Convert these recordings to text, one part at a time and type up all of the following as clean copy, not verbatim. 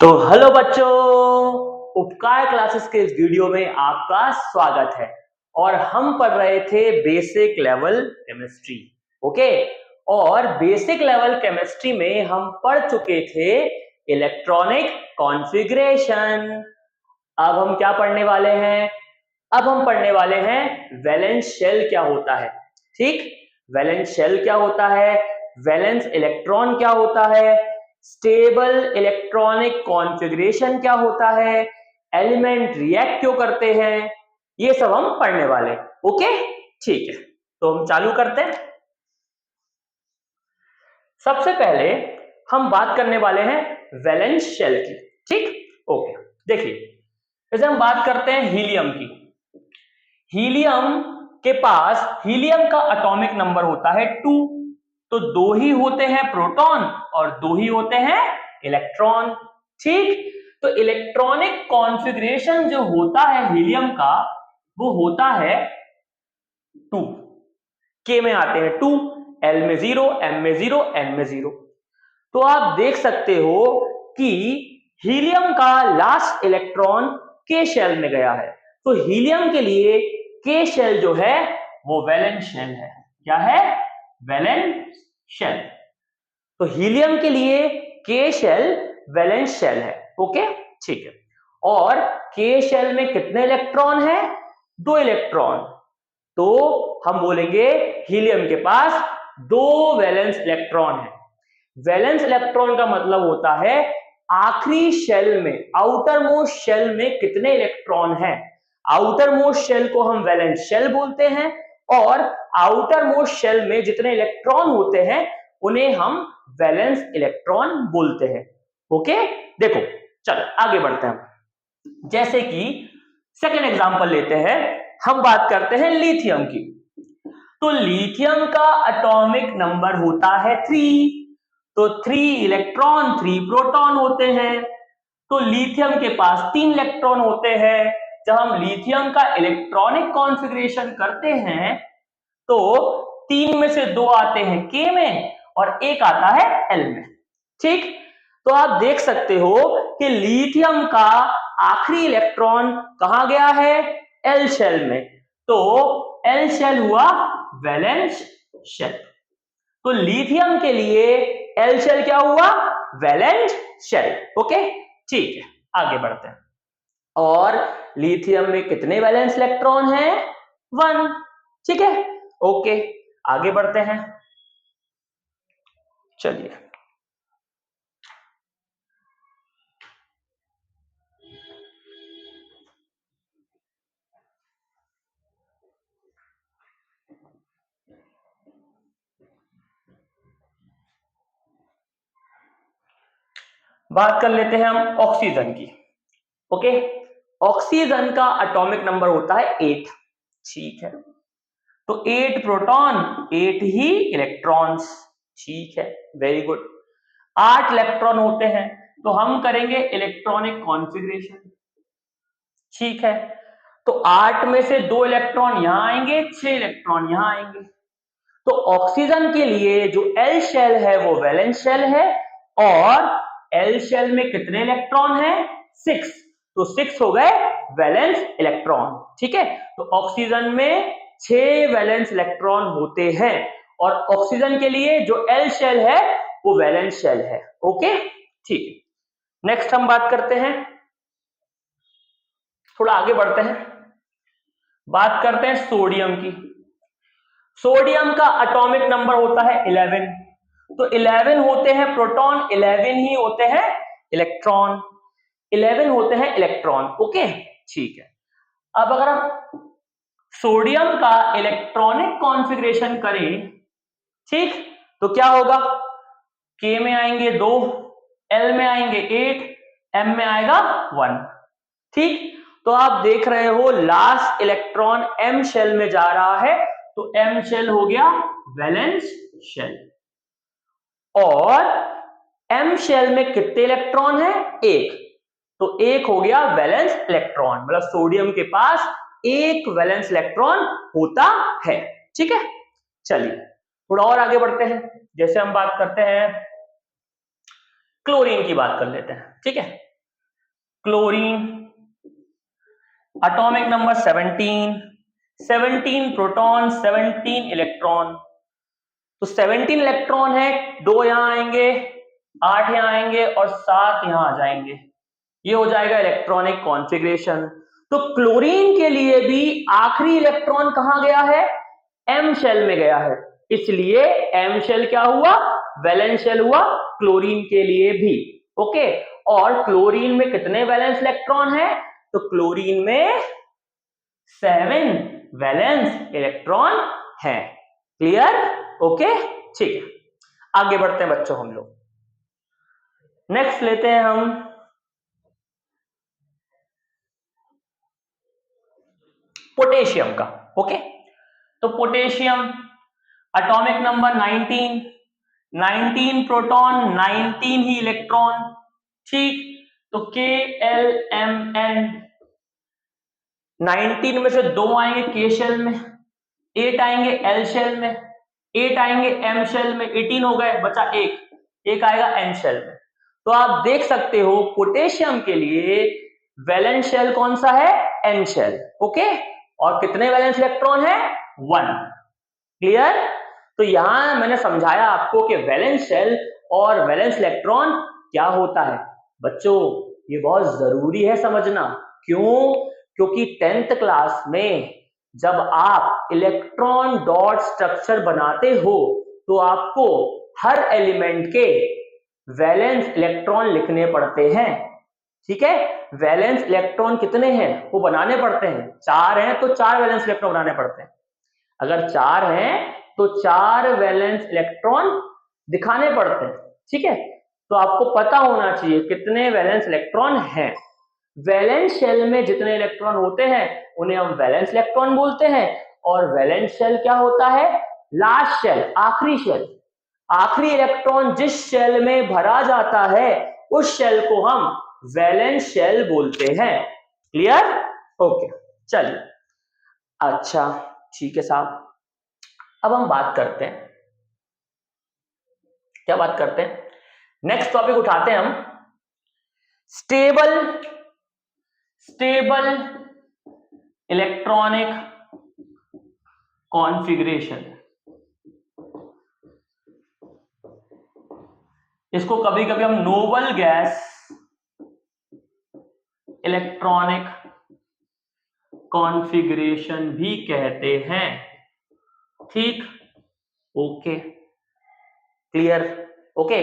तो हेलो बच्चों, उपकार क्लासेस के इस वीडियो में आपका स्वागत है। और हम पढ़ रहे थे बेसिक लेवल केमिस्ट्री। ओके, और बेसिक लेवल केमिस्ट्री में हम पढ़ चुके थे इलेक्ट्रॉनिक कॉन्फ़िगरेशन। अब हम क्या पढ़ने वाले हैं? अब हम पढ़ने वाले हैं वैलेंस शेल क्या होता है। ठीक, वैलेंस शेल क्या होता है, वैलेंस इलेक्ट्रॉन क्या होता है, स्टेबल इलेक्ट्रॉनिक कॉन्फ़िगरेशन क्या होता है, एलिमेंट रिएक्ट क्यों करते हैं, ये सब हम पढ़ने वाले। ओके, ठीक है, तो हम चालू करते हैं। सबसे पहले हम बात करने वाले हैं वैलेंस शेल की। ठीक, ओके, देखिए, जैसे हम बात करते हैं हीलियम की। हीलियम के पास हीलियम का एटॉमिक नंबर होता है 2। तो दो ही होते हैं प्रोटॉन और दो ही होते हैं इलेक्ट्रॉन। ठीक, तो इलेक्ट्रॉनिक कॉन्फ़िगरेशन जो होता है हीलियम का वो होता है 2। के में आते हैं 2, एल में 0, एम में 0, एन में 0। तो आप देख सकते हो कि हीलियम का लास्ट इलेक्ट्रॉन के शेल में गया है। तो हीलियम के लिए के शेल जो है वो वैलेंस शेल है। क्या है? Valence shell. तो हीलियम के लिए के शेल वैलेंस शेल है। ओके, ठीक है। और के शेल में कितने इलेक्ट्रॉन है? 2 इलेक्ट्रॉन। तो हम बोलेंगे हीलियम के पास 2 वैलेंस इलेक्ट्रॉन है। वैलेंस इलेक्ट्रॉन का मतलब होता है आखिरी शेल में, आउटर मोस्ट शेल में कितने इलेक्ट्रॉन हैं। आउटर मोस्ट शेल को हम वैलेंस शेल बोलते हैं और आउटर मोस्ट शेल में जितने इलेक्ट्रॉन होते हैं उन्हें हम वैलेंस इलेक्ट्रॉन बोलते हैं। ओके, देखो, चलो आगे बढ़ते हैं। जैसे कि सेकेंड एग्जांपल लेते हैं, हम बात करते हैं लिथियम की। तो लिथियम का एटॉमिक नंबर होता है 3। तो 3 इलेक्ट्रॉन 3 प्रोटॉन होते हैं। तो लिथियम के पास 3 इलेक्ट्रॉन होते हैं। जब हम लिथियम का इलेक्ट्रॉनिक कॉन्फ़िगरेशन करते हैं तो 3 में से 2 आते हैं के में और 1 आता है एल में। ठीक, तो आप देख सकते हो कि लिथियम का आखिरी इलेक्ट्रॉन कहां गया है? एल शेल में। तो एल शेल हुआ वैलेंस शेल। तो लिथियम के लिए एल शेल क्या हुआ? Valence shell. ओके, ठीक है, आगे बढ़ते हैं। और लिथियम में कितने वैलेंस इलेक्ट्रॉन हैं? 1। ठीक है, ओके, आगे बढ़ते हैं। चलिए, बात कर लेते हैं हम ऑक्सीजन की। ओके, ऑक्सीजन का एटॉमिक नंबर होता है 8। ठीक है, तो 8 प्रोटॉन 8 ही इलेक्ट्रॉन्स। ठीक है, वेरी गुड। 8 इलेक्ट्रॉन होते हैं तो हम करेंगे इलेक्ट्रॉनिक कॉन्फ़िगरेशन। ठीक है, तो 8 में से 2 इलेक्ट्रॉन यहां आएंगे, 6 इलेक्ट्रॉन यहां आएंगे। तो ऑक्सीजन के लिए जो एल शेल है वो वैलेंस शेल है और एल शेल में कितने इलेक्ट्रॉन हैं? 6। तो 6 हो गए वैलेंस इलेक्ट्रॉन। ठीक है, तो ऑक्सीजन में 6 वैलेंस इलेक्ट्रॉन होते हैं और ऑक्सीजन के लिए जो एल शेल है वो वैलेंस शेल है। ओके, ठीक है, नेक्स्ट हम बात करते हैं, थोड़ा आगे बढ़ते हैं, बात करते हैं सोडियम की। सोडियम का एटॉमिक नंबर होता है 11। तो 11 होते हैं प्रोटॉन, 11 ही होते हैं इलेक्ट्रॉन। 11 होते हैं इलेक्ट्रॉन। ओके, ठीक है। अब अगर हम सोडियम का इलेक्ट्रॉनिक कॉन्फ़िगरेशन करें, ठीक, तो क्या होगा? के में आएंगे 2, एल में आएंगे 8, एम में आएगा 1। ठीक, तो आप देख रहे हो लास्ट इलेक्ट्रॉन एम शेल में जा रहा है, तो एम शेल हो गया वैलेंस शेल। और एम शेल में कितने इलेक्ट्रॉन है? 1। तो 1 हो गया वैलेंस इलेक्ट्रॉन, मतलब सोडियम के पास 1 वैलेंस इलेक्ट्रॉन होता है। ठीक है, चलिए थोड़ा और आगे बढ़ते हैं। जैसे हम बात करते हैं क्लोरीन की, बात कर लेते हैं। ठीक है, chlorine, atomic number 17, 17 proton, 17 electron. तो 17 इलेक्ट्रॉन है, 2 यहां आएंगे, 8 यहां आएंगे और 7 यहां आ जाएंगे। ये हो जाएगा इलेक्ट्रॉनिक कॉन्फ़िगरेशन। तो क्लोरीन के लिए भी आखिरी इलेक्ट्रॉन कहां गया है? एम शेल में गया है, इसलिए एम शेल क्या हुआ? वैलेंस शेल हुआ क्लोरीन के लिए भी। ओके, और क्लोरीन में कितने वैलेंस इलेक्ट्रॉन है? तो क्लोरीन में 7 वैलेंस इलेक्ट्रॉन है। क्लियर? ओके, ठीक है, आगे बढ़ते हैं बच्चों हम लोग। नेक्स्ट लेते हैं हम पोटेशियम का। ओके, तो पोटेशियम एटॉमिक नंबर 19, 19 प्रोटॉन, 19 ही इलेक्ट्रॉन। ठीक, तो KLMN, 19 में से 2 आएंगे के शेल में, 8 आएंगे एल शेल में, 8 आएंगे एम शेल में, 18 हो गए, बचा एक आएगा एन शेल में। तो आप देख सकते हो पोटेशियम के लिए वैलेंस शेल कौन सा है? N shell. ओके, और कितने वैलेंस इलेक्ट्रॉन है? 1। क्लियर? तो यहां मैंने समझाया आपको कि वैलेंस शेल और वैलेंस इलेक्ट्रॉन क्या होता है। बच्चों ये बहुत जरूरी है समझना। क्यों? क्योंकि 10th क्लास में जब आप इलेक्ट्रॉन डॉट स्ट्रक्चर बनाते हो तो आपको हर एलिमेंट के वैलेंस इलेक्ट्रॉन लिखने पड़ते हैं। ठीक है, वैलेंस इलेक्ट्रॉन कितने हैं वो बनाने पड़ते हैं। 4 हैं तो 4 वैलेंस इलेक्ट्रॉन बनाने पड़ते हैं। अगर 4 हैं तो 4 वैलेंस इलेक्ट्रॉन दिखाने पड़ते हैं। ठीक है, तो आपको पता होना चाहिए कितने वैलेंस इलेक्ट्रॉन हैं। वैलेंस शेल में जितने इलेक्ट्रॉन होते हैं उन्हें हम वैलेंस इलेक्ट्रॉन बोलते हैं, और वैलेंस शेल क्या होता है? लास्ट शेल, आखिरी शेल। आखिरी इलेक्ट्रॉन जिस शेल में भरा जाता है उस शेल को हम वैलेंस शेल बोलते हैं। क्लियर? ओके, चलिए, अच्छा ठीक है साहब, अब हम बात करते हैं, क्या बात करते हैं? नेक्स्ट टॉपिक उठाते हैं हम, स्टेबल इलेक्ट्रॉनिक कॉन्फ़िगरेशन। इसको कभी कभी हम नोबल गैस इलेक्ट्रॉनिक कॉन्फ़िगरेशन भी कहते हैं। ठीक, ओके, क्लियर? ओके,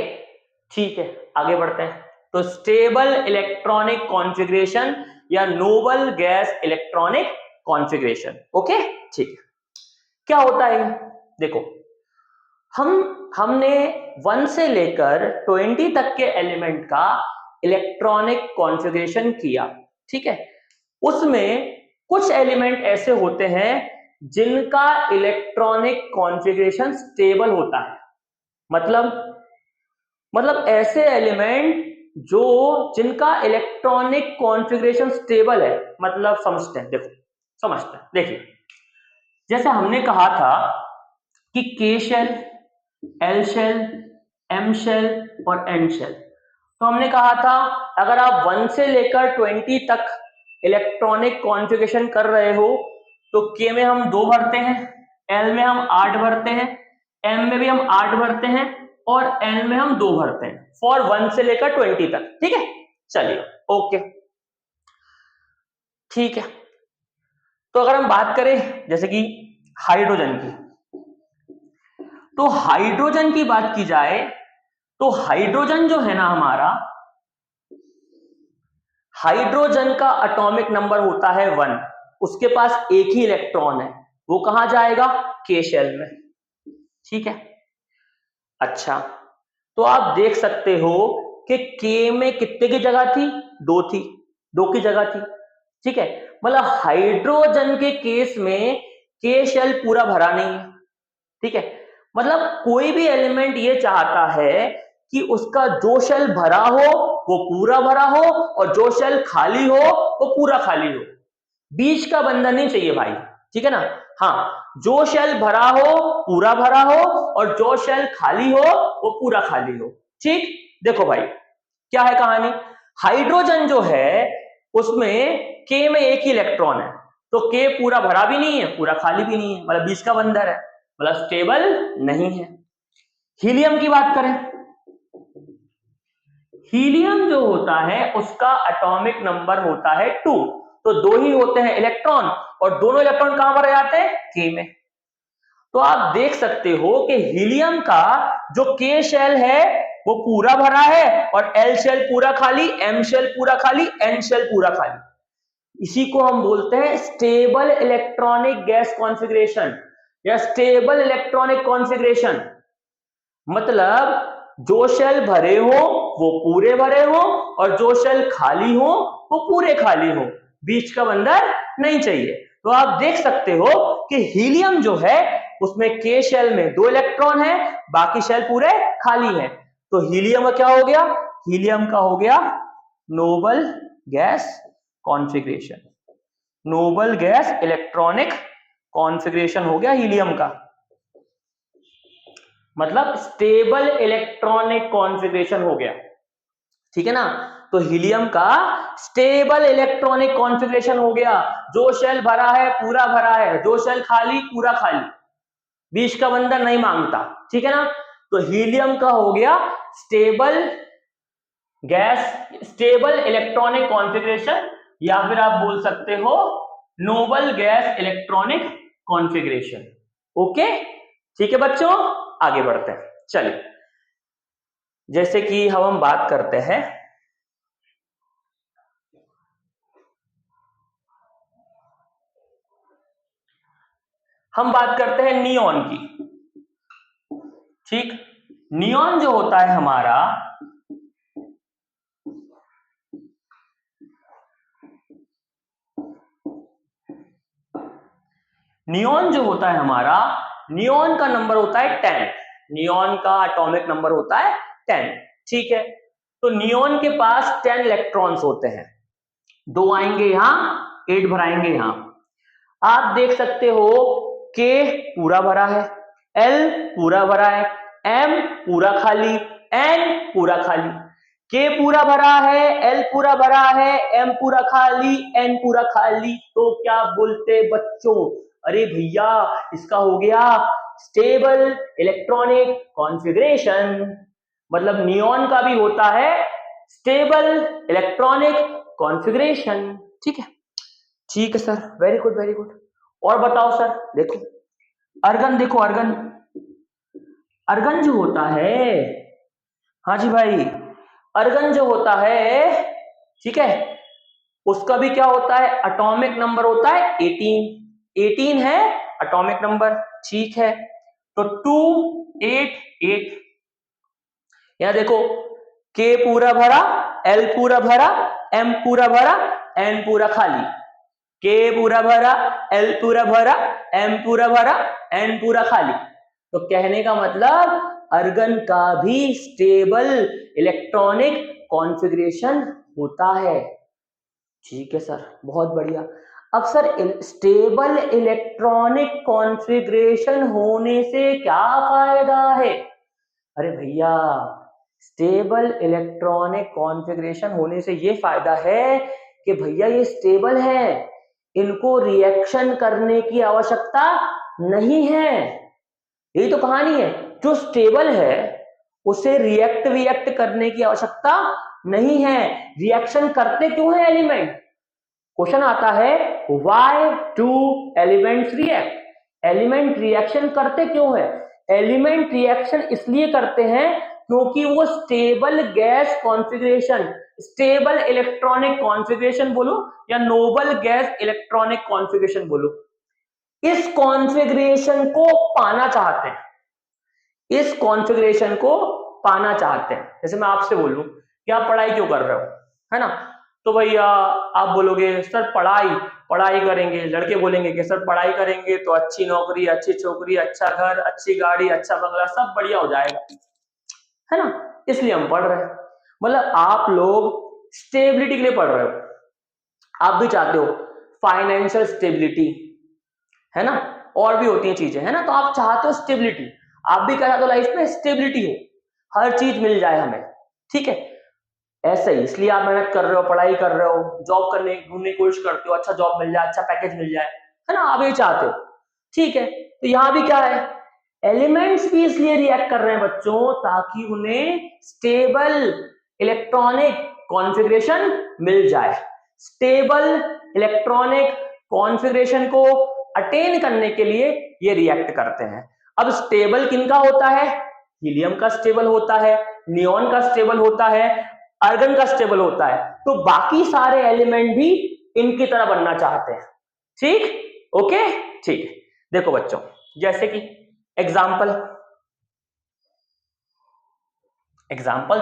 ठीक है, आगे बढ़ते हैं। तो स्टेबल इलेक्ट्रॉनिक कॉन्फ़िगरेशन या noble gas electronic configuration. Okay, ठीक है, क्या होता है? देखो, हमने 1 से लेकर 20 तक के एलिमेंट का इलेक्ट्रॉनिक कॉन्फ़िगरेशन किया। ठीक है, उसमें कुछ एलिमेंट ऐसे होते हैं जिनका इलेक्ट्रॉनिक कॉन्फ़िगरेशन स्टेबल होता है। मतलब ऐसे एलिमेंट जो जिनका इलेक्ट्रॉनिक कॉन्फ़िगरेशन स्टेबल है। मतलब समझते हैं, देखिए, जैसे हमने कहा था कि K shell, L shell, M shell और एन शेल। तो हमने कहा था अगर आप 1 से लेकर 20 तक इलेक्ट्रॉनिक कॉन्फ़िगरेशन कर रहे हो तो के में हम 2 भरते हैं, एल में हम 8 भरते हैं, एम में भी हम 8 भरते हैं और एन में हम 2 भरते हैं, फॉर 1 से लेकर 20 तक। ठीक है, चलिए, ओके, ठीक है। तो अगर हम बात करें जैसे कि हाइड्रोजन की, तो हाइड्रोजन की बात की जाए तो हाइड्रोजन जो है ना हमारा, हाइड्रोजन का एटॉमिक नंबर होता है 1। उसके पास एक ही इलेक्ट्रॉन है, वो कहां जाएगा? के शेल में। ठीक है, अच्छा, तो आप देख सकते हो कि के में कितने की जगह थी? 2 थी, 2 की जगह थी। ठीक है, मतलब हाइड्रोजन के केस में के शेल पूरा भरा नहीं है। ठीक है, मतलब कोई भी एलिमेंट ये चाहता है कि उसका जो शेल भरा हो वो पूरा भरा हो और जो शेल खाली हो वो पूरा खाली हो। बीच का बंधन नहीं चाहिए भाई। ठीक है ना? हाँ, जो शेल भरा हो पूरा भरा हो और जो शेल खाली हो वो पूरा खाली हो। ठीक, देखो भाई क्या है कहानी। हाइड्रोजन जो है उसमें K में एक ही इलेक्ट्रॉन है, तो K पूरा भरा भी नहीं है, पूरा खाली भी नहीं है, मतलब बीच का बंदर है, मतलब स्टेबल नहीं है। हीलियम की बात करें, हीलियम जो होता है उसका एटॉमिक नंबर होता है 2, तो दो ही होते हैं इलेक्ट्रॉन, और दोनों इलेक्ट्रॉन कहां पर जाते हैं? K में। तो आप देख सकते हो कि हीलियम का जो K शेल है वो पूरा भरा है, और L शेल पूरा खाली, M शेल पूरा खाली, N शेल पूरा खाली। इसी को हम बोलते हैं स्टेबल इलेक्ट्रॉनिक गैस कॉन्फ़िगरेशन या स्टेबल इलेक्ट्रॉनिक कॉन्फ़िगरेशन। मतलब जो शेल भरे हो वो पूरे भरे हो, और जो शेल खाली हो वो पूरे खाली हो, बीच का बंदर नहीं चाहिए। तो आप देख सकते हो कि हीलियम जो है उसमें K शेल में 2 इलेक्ट्रॉन है, बाकी शेल पूरे खाली है। तो हीलियम का क्या हो गया? हीलियम का हो गया noble gas configuration, noble gas electronic configuration हो गया हीलियम का, मतलब स्टेबल इलेक्ट्रॉनिक कॉन्फ़िगरेशन हो गया। ठीक है ना? तो हीलियम का स्टेबल इलेक्ट्रॉनिक कॉन्फ़िगरेशन हो गया, जो शेल भरा है पूरा भरा है, जो शेल खाली पूरा खाली, बीच का बंदर नहीं मांगता। ठीक है ना? तो हीलियम का हो गया stable gas, stable electronic configuration, या फिर आप बोल सकते हो noble gas electronic configuration. Okay, ठीक है बच्चों, आगे बढ़ते हैं। चलिए, जैसे कि हम बात करते हैं नियॉन की। ठीक, नियॉन जो होता है हमारा, नियॉन जो होता है हमारा, नियॉन का नंबर होता है 10, नियॉन का एटॉमिक नंबर होता है 10। ठीक है, तो नियॉन के पास 10 इलेक्ट्रॉन्स होते हैं, 2 आएंगे यहां, 8 भराएंगे यहां। आप देख सकते हो K पूरा भरा है, L पूरा भरा है, M पूरा खाली, N पूरा खाली। K पूरा भरा है, L पूरा भरा है, M पूरा खाली, N पूरा खाली। तो क्या बोलते बच्चों? अरे भैया, इसका हो गया स्टेबल इलेक्ट्रॉनिक कॉन्फ़िगरेशन। मतलब नियॉन का भी होता है स्टेबल इलेक्ट्रॉनिक कॉन्फ़िगरेशन। ठीक है, ठीक है sir, very good very good. और बताओ सर, देखो अर्गन, देखो अर्गन, अर्गन जो होता है, हाँ जी भाई, अर्गन जो होता है, ठीक है, उसका भी क्या होता है? एटॉमिक नंबर होता है 18, 18 है एटॉमिक नंबर। ठीक है, तो 2 8 8। यहां देखो, K पूरा भरा, L पूरा भरा, M पूरा भरा, N पूरा खाली। K पूरा भरा, L पूरा भरा, M पूरा भरा, N पूरा खाली। तो कहने का मतलब अर्गन का भी स्टेबल इलेक्ट्रॉनिक कॉन्फ़िगरेशन होता है। ठीक है सर, बहुत बढ़िया। अब सर, स्टेबल इलेक्ट्रॉनिक कॉन्फ़िगरेशन होने से क्या फायदा है? अरे भैया, स्टेबल इलेक्ट्रॉनिक कॉन्फ़िगरेशन होने से ये फायदा है कि भैया ये स्टेबल है, इनको रिएक्शन करने की आवश्यकता नहीं है। यही तो कहानी है, जो स्टेबल है उसे रिएक्ट करने की आवश्यकता नहीं है। रिएक्शन करते क्यों है एलिमेंट? क्वेश्चन आता है, why do elements react? Element reaction करते क्यों है? एलिमेंट रिएक्शन इसलिए करते हैं क्योंकि वो stable gas configuration, stable electronic configuration बोलो या नोबल गैस इलेक्ट्रॉनिक कॉन्फ़िगरेशन बोलो, इस कॉन्फ़िगरेशन को पाना चाहते हैं, इस कॉन्फ़िगरेशन को पाना चाहते हैं। जैसे मैं आपसे बोलूं कि आप पढ़ाई क्यों कर रहे हो, है ना? तो भैया आप बोलोगे सर पढ़ाई, पढ़ाई करेंगे, लड़के बोलेंगे कि सर पढ़ाई करेंगे तो अच्छी नौकरी, अच्छी छोकरी, अच्छा घर, अच्छी गाड़ी, अच्छा बंगला, सब बढ़िया हो जाएगा, है ना? इसलिए हम पढ़ रहे हैं। मतलब आप लोग स्टेबिलिटी के लिए पढ़ रहे हो, आप भी चाहते हो फाइनेंशियल स्टेबिलिटी, है ना? और भी होती हैं चीजें, है ना? तो आप चाहते हो स्टेबिलिटी, आप भी क्या चाहते हो लाइफ में? स्टेबिलिटी हो, हर चीज मिल जाए हमें। ठीक है, ऐसे ही, इसलिए आप मेहनत कर रहे हो, पढ़ाई कर रहे हो, जॉब करने ढूंढने की कोशिश करते हो, अच्छा जॉब मिल जाए, अच्छा पैकेज मिल जाए, है ना, आप ये चाहते हो। ठीक है, तो यहां भी क्या है, एलिमेंट्स भी इसलिए रिएक्ट कर रहे हैं बच्चों ताकि उन्हें स्टेबल इलेक्ट्रॉनिक कॉन्फ़िगरेशन मिल जाए। स्टेबल इलेक्ट्रॉनिक कॉन्फ़िगरेशन को अटेन करने के लिए ये रिएक्ट करते हैं। अब स्टेबल किनका होता है, हीलियम का स्टेबल होता है, नियॉन का स्टेबल होता है, आर्गन का स्टेबल होता है, तो बाकी सारे एलिमेंट भी इनकी तरह बनना चाहते हैं। ठीक, ओके, ठीक है। देखो बच्चों, जैसे कि एग्जाम्पल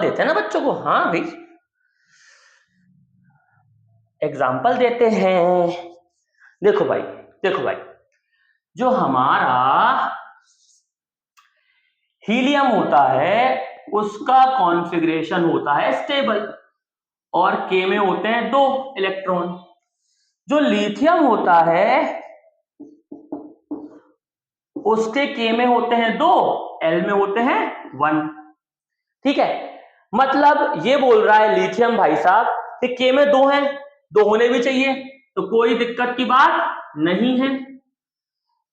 देते हैं ना बच्चों को, हाँ भाई एग्जाम्पल देते हैं। देखो भाई, जो हमारा हीलियम होता है उसका कॉन्फ़िगरेशन होता है स्टेबल, और के में होते हैं 2 इलेक्ट्रॉन। जो लिथियम होता है उसके के में होते हैं 2, एल में होते हैं 1। ठीक है, मतलब ये बोल रहा है लिथियम भाई साहब कि के में 2 हैं, 2 होने भी चाहिए, तो कोई दिक्कत की बात नहीं है।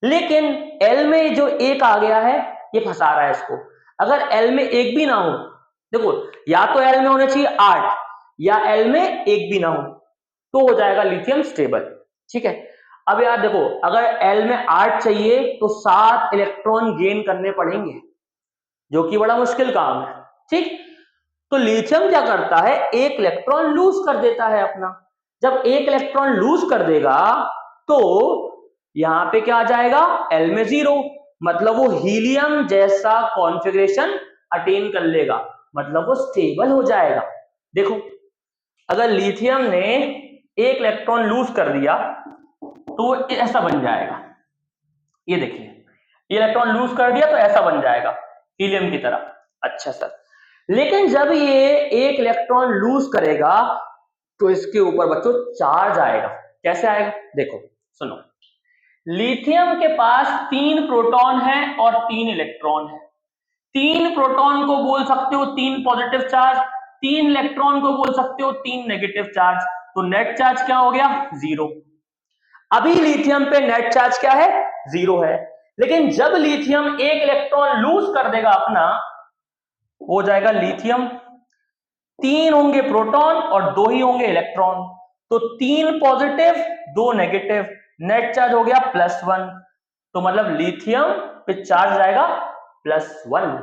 लेकिन एल में जो एक आ गया है ये फंसा रहा है इसको। अगर एल में एक भी ना हो, देखो या तो एल में होना चाहिए 8 या एल में एक भी ना हो, तो हो जाएगा लिथियम स्टेबल। ठीक है, अब यार देखो, अगर एल में 8 चाहिए तो 7 इलेक्ट्रॉन गेन करने पड़ेंगे, जो कि बड़ा मुश्किल काम है। ठीक, तो लिथियम क्या करता है, एक इलेक्ट्रॉन लूज कर देता है अपना। जब एक इलेक्ट्रॉन लूज कर देगा तो यहां पे क्या आ जाएगा, एल में 0, मतलब वो हीलियम जैसा कॉन्फ़िगरेशन अटेन कर लेगा, मतलब वो स्टेबल हो जाएगा। देखो, अगर लिथियम ने एक इलेक्ट्रॉन लूज कर दिया तो ऐसा बन जाएगा, ये देखिए, ये इलेक्ट्रॉन लूज कर दिया तो ऐसा बन जाएगा हीलियम की तरह। अच्छा सर, लेकिन जब ये एक इलेक्ट्रॉन लूज करेगा तो इसके ऊपर बच्चों चार्ज आएगा। कैसे आएगा, देखो सुनो, लिथियम के पास 3 प्रोटॉन है और 3 इलेक्ट्रॉन है। 3 प्रोटॉन को बोल सकते हो 3 पॉजिटिव चार्ज, 3 इलेक्ट्रॉन को बोल सकते हो 3 नेगेटिव चार्ज, तो नेट चार्ज क्या हो गया, 0। अभी लिथियम पे नेट चार्ज क्या है, 0 है। लेकिन जब लिथियम एक इलेक्ट्रॉन लूज कर देगा अपना, हो जाएगा लिथियम 3 होंगे प्रोटॉन और 2 ही होंगे इलेक्ट्रॉन, तो 3 पॉजिटिव 2 नेगेटिव, नेट चार्ज हो गया +1। तो मतलब लिथियम पे चार्ज जाएगा +1।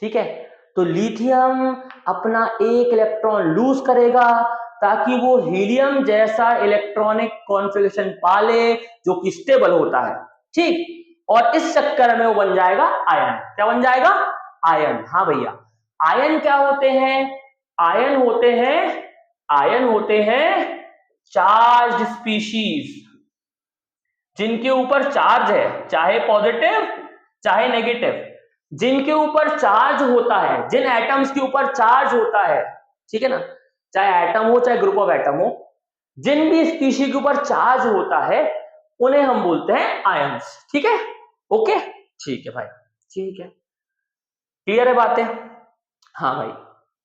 ठीक है, तो लिथियम अपना एक इलेक्ट्रॉन लूज करेगा ताकि वो हीलियम जैसा इलेक्ट्रॉनिक कॉन्फ़िगरेशन पा ले जो कि स्टेबल होता है। ठीक, और इस चक्कर में वो बन जाएगा आयन। क्या बन जाएगा, आयन। हाँ भैया, आयन क्या होते हैं, आयन होते हैं चार्ज स्पीशीज, जिनके ऊपर चार्ज है, चाहे पॉजिटिव चाहे नेगेटिव, जिनके ऊपर चार्ज होता है, जिन एटम्स के ऊपर चार्ज होता है, ठीक है ना, चाहे एटम हो चाहे ग्रुप ऑफ एटम हो, जिन भी स्पीशी के ऊपर चार्ज होता है उन्हें हम बोलते हैं आयंस। ठीक है, ओके, ठीक है भाई, ठीक है, क्लियर है बातें। हाँ भाई,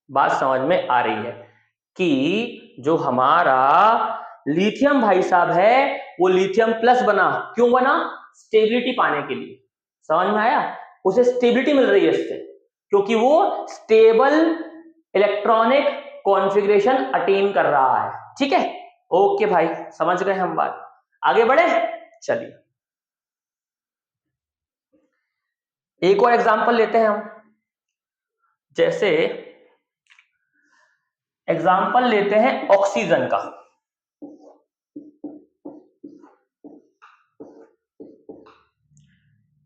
बात समझ में आ रही है कि जो हमारा लिथियम भाई साहब है वो लिथियम प्लस बना, क्यों बना, स्टेबिलिटी पाने के लिए। समझ में आया, उसे स्टेबिलिटी मिल रही है इससे, क्योंकि वो स्टेबल इलेक्ट्रॉनिक कॉन्फ़िगरेशन अटेन कर रहा है। ठीक है, ओके भाई, समझ गए हम बात, आगे बढ़े, चलिए एक और एग्जांपल लेते हैं हम। जैसे एग्जांपल लेते हैं ऑक्सीजन का।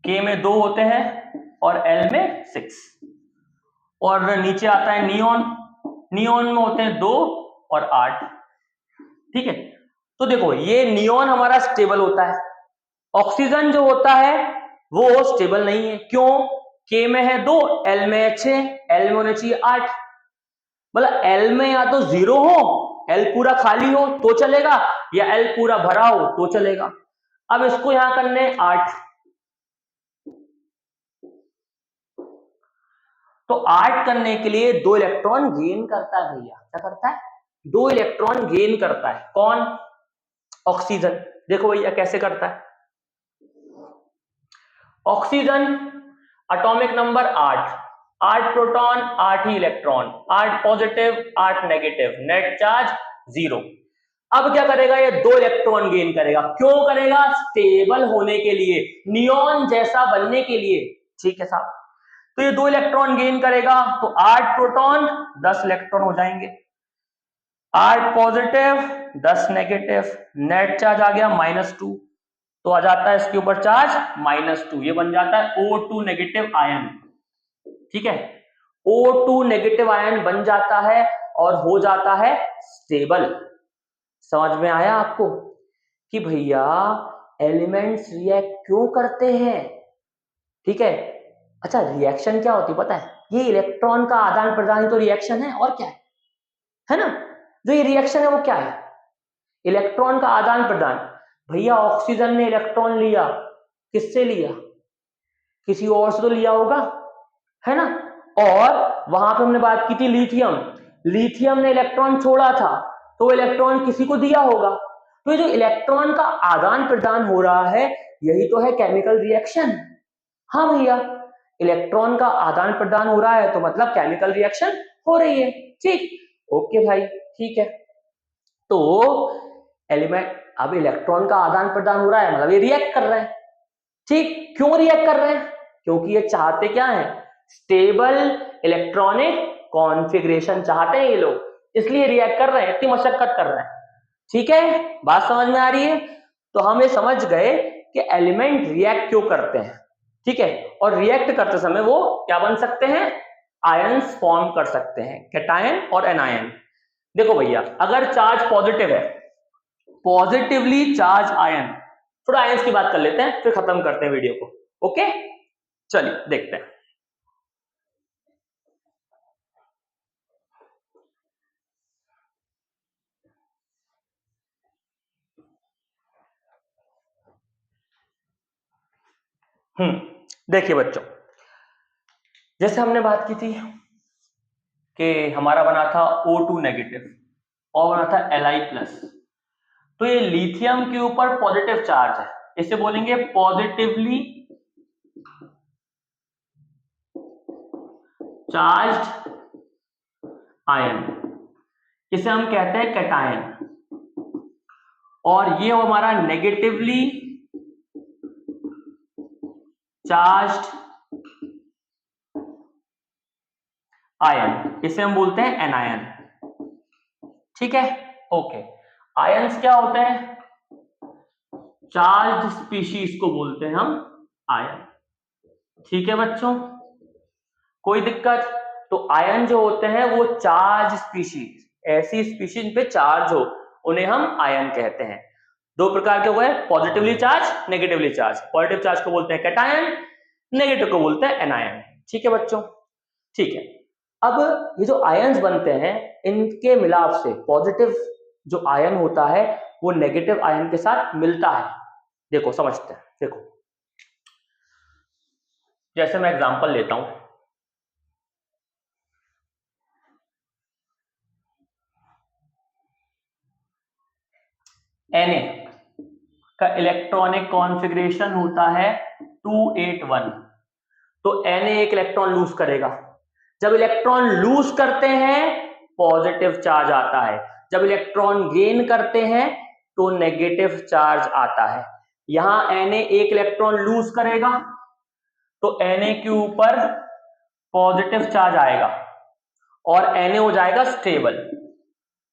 के में 2 होते हैं और एल में 6, और नीचे आता है नियॉन, नियॉन में होते हैं 2 और 8। ठीक है, तो देखो ये नियॉन हमारा स्टेबल होता है, ऑक्सीजन जो होता है वो स्टेबल नहीं है। क्यों, के में है 2, एल में है 6, एल में होने चाहिए 8, मतलब एल में या तो 0 हो, एल पूरा खाली हो तो चलेगा, या एल पूरा भरा हो तो चलेगा। अब इसको यहां करने 8, तो 8 करने के लिए 2 इलेक्ट्रॉन गेन करता है भैया। क्या करता है? 2 इलेक्ट्रॉन गेन करता है। कौन? ऑक्सीजन। देखो भैया कैसे करता है। ऑक्सीजन एटॉमिक नंबर 8, 8 प्रोटॉन 8 ही electron, 8 positive 8 negative, net charge 0। अब क्या करेगा? ये 2 इलेक्ट्रॉन गेन करेगा। क्यों करेगा? स्टेबल होने के लिए, नियॉन जैसा बनने के लिए। ठीक है साहब, तो ये 2 इलेक्ट्रॉन गेन करेगा, तो 8 प्रोटॉन 10 इलेक्ट्रॉन हो जाएंगे, 8 पॉजिटिव 10 नेगेटिव, नेट चार्ज आ गया -2, तो आ जाता है इसके ऊपर चार्ज -2। ये बन जाता है O2 नेगेटिव आयन। ठीक है, O2 नेगेटिव आयन बन जाता है और हो जाता है स्टेबल। समझ में आया आपको कि भैया एलिमेंट्स रिएक्ट क्यों करते हैं? ठीक है। अच्छा, रिएक्शन क्या होती है पता है? ये इलेक्ट्रॉन का आदान प्रदान तो रिएक्शन है, और क्या है ना? जो ये रिएक्शन है वो क्या है? इलेक्ट्रॉन का आदान प्रदान। भैया ऑक्सीजन ने इलेक्ट्रॉन लिया, किससे लिया? किसी और से तो लिया होगा, है ना? और वहां पे हमने बात की थी लिथियम, लिथियम ने इलेक्ट्रॉन छोड़ा था, तो इलेक्ट्रॉन किसी को दिया होगा। तो ये जो इलेक्ट्रॉन का आदान प्रदान हो रहा है, यही तो है केमिकल रिएक्शन। हाँ भैया, इलेक्ट्रॉन का आदान प्रदान हो रहा है तो मतलब केमिकल रिएक्शन हो रही है। ठीक, ओके भाई, ठीक है। तो एलिमेंट, अब इलेक्ट्रॉन का आदान प्रदान हो रहा है मतलब ये रिएक्ट कर रहे हैं। ठीक, क्यों रिएक्ट कर रहे हैं? क्योंकि ये चाहते क्या है? स्टेबल इलेक्ट्रॉनिक कॉन्फ़िगरेशन चाहते हैं ये लोग, इसलिए रिएक्ट कर रहे हैं, इतनी मशक्कत कर रहे हैं। ठीक है, बात समझ में आ रही है? तो हम ये समझ गए कि एलिमेंट रिएक्ट क्यों करते हैं। ठीक है, और रिएक्ट करते समय वो क्या बन सकते हैं? आयंस फॉर्म कर सकते हैं, कैटायन और एनायन। देखो भैया, अगर चार्ज पॉजिटिव है, पॉजिटिवली चार्ज आयन, थोड़ा आयंस की बात कर लेते हैं फिर खत्म करते हैं वीडियो को। ओके, चलिए देखते हैं। देखिए बच्चों, जैसे हमने बात की थी कि हमारा बना था O2 नेगेटिव और बना था Li+, तो ये लिथियम के ऊपर पॉजिटिव चार्ज है, इसे बोलेंगे पॉजिटिवली चार्ज्ड आयन, इसे हम कहते हैं कैटायन। और ये हमारा नेगेटिवली चार्ज्ड आयन, इसे हम बोलते हैं एनायन। ठीक है, ओके। आयंस क्या होते हैं? चार्ज स्पीशीज को बोलते हैं हम आयन। ठीक है बच्चों, कोई दिक्कत? तो आयन जो होते हैं वो चार्ज स्पीशीज, ऐसी स्पीशीज पे चार्ज हो, उन्हें हम आयन कहते हैं। दो प्रकार के हुए, positively charge, negatively charge. Positive charge को बोलते हैं कैटायन, नेगेटिव को बोलते हैं एनायन। ठीक है बच्चों, ठीक है। अब ये जो आयन्स बनते हैं, इनके मिलाप से पॉजिटिव जो आयन होता है वो नेगेटिव आयन के साथ मिलता है। देखो समझते हैं, देखो जैसे मैं एग्जांपल लेता हूं, Na का इलेक्ट्रॉनिक कॉन्फ़िगरेशन होता है 281। तो Na एक इलेक्ट्रॉन लूज करेगा, जब इलेक्ट्रॉन लूज करते हैं पॉजिटिव चार्ज आता है, जब इलेक्ट्रॉन गेन करते हैं तो नेगेटिव चार्ज आता है। यहां Na एक इलेक्ट्रॉन लूज करेगा तो Na के ऊपर पॉजिटिव चार्ज आएगा और Na हो जाएगा स्टेबल।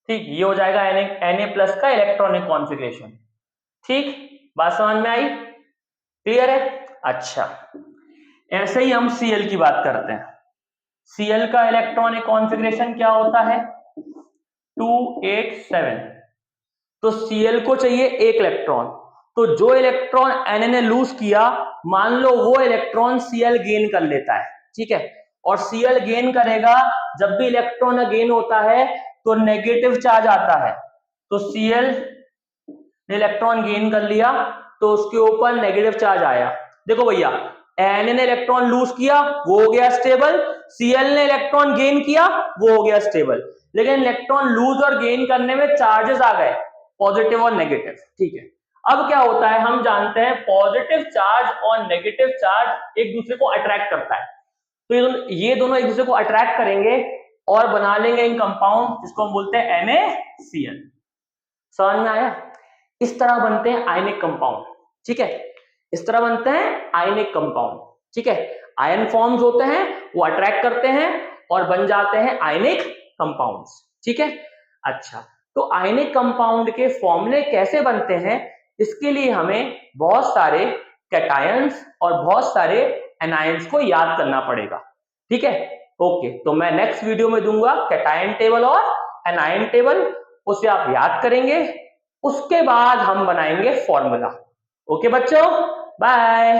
ठीक, ये हो जाएगा Na+ का इलेक्ट्रॉनिक कॉन्फ़िगरेशन। ठीक, बात समझ में आई? क्लियर है? अच्छा, ऐसे ही हम Cl की बात करते हैं। Cl का इलेक्ट्रॉनिक कॉन्फ़िगरेशन क्या होता है? 287। तो Cl को चाहिए एक इलेक्ट्रॉन, तो जो इलेक्ट्रॉन Na ने लूज किया, मान लो वो इलेक्ट्रॉन Cl गेन कर लेता है। ठीक है, और Cl गेन करेगा, जब भी इलेक्ट्रॉन गेन होता है तो नेगेटिव चार्ज आता है। तो Cl ने इलेक्ट्रॉन गेन कर लिया तो उसके ऊपर नेगेटिव चार्ज आया। देखो भैया, Na ने इलेक्ट्रॉन लूज किया, वो हो गया स्टेबल, Cl ने इलेक्ट्रॉन गेन किया, वो हो गया स्टेबल। लेकिन इलेक्ट्रॉन लूज और गेन करने में चार्जेस आ गए, पॉजिटिव और नेगेटिव, ठीक है। अब क्या होता है, हम जानते हैं पॉजिटिव चार्ज और नेगेटिव चार्ज एक दूसरे को अट्रैक्ट करता है, तो ये दोनों एक दूसरे को अट्रैक्ट करेंगे और बना लेंगे एक कंपाउंड जिसको हम बोलते हैं NaCl। समझ में आया? इस तरह बनते हैं आयनिक कंपाउंड, ठीक है, इस तरह बनते हैं आयनिक कंपाउंड, ठीक है। आयन फॉर्म्स होते हैं, वो अट्रैक्ट करते हैं और बन जाते हैं आयनिक कंपाउंड्स, ठीक है। अच्छा, तो आयनिक कंपाउंड के फॉर्मूले कैसे बनते हैं, इसके लिए हमें बहुत सारे कैटायंस और बहुत सारे एनायंस को याद करना पड़ेगा, ठीक है। ओके, तो मैं नेक्स्ट वीडियो में दूंगा कैटायन टेबल और एनायन टेबल, उसे आप याद करेंगे, उसके बाद हम बनाएंगे फॉर्मूला। ओके बच्चों, बाय।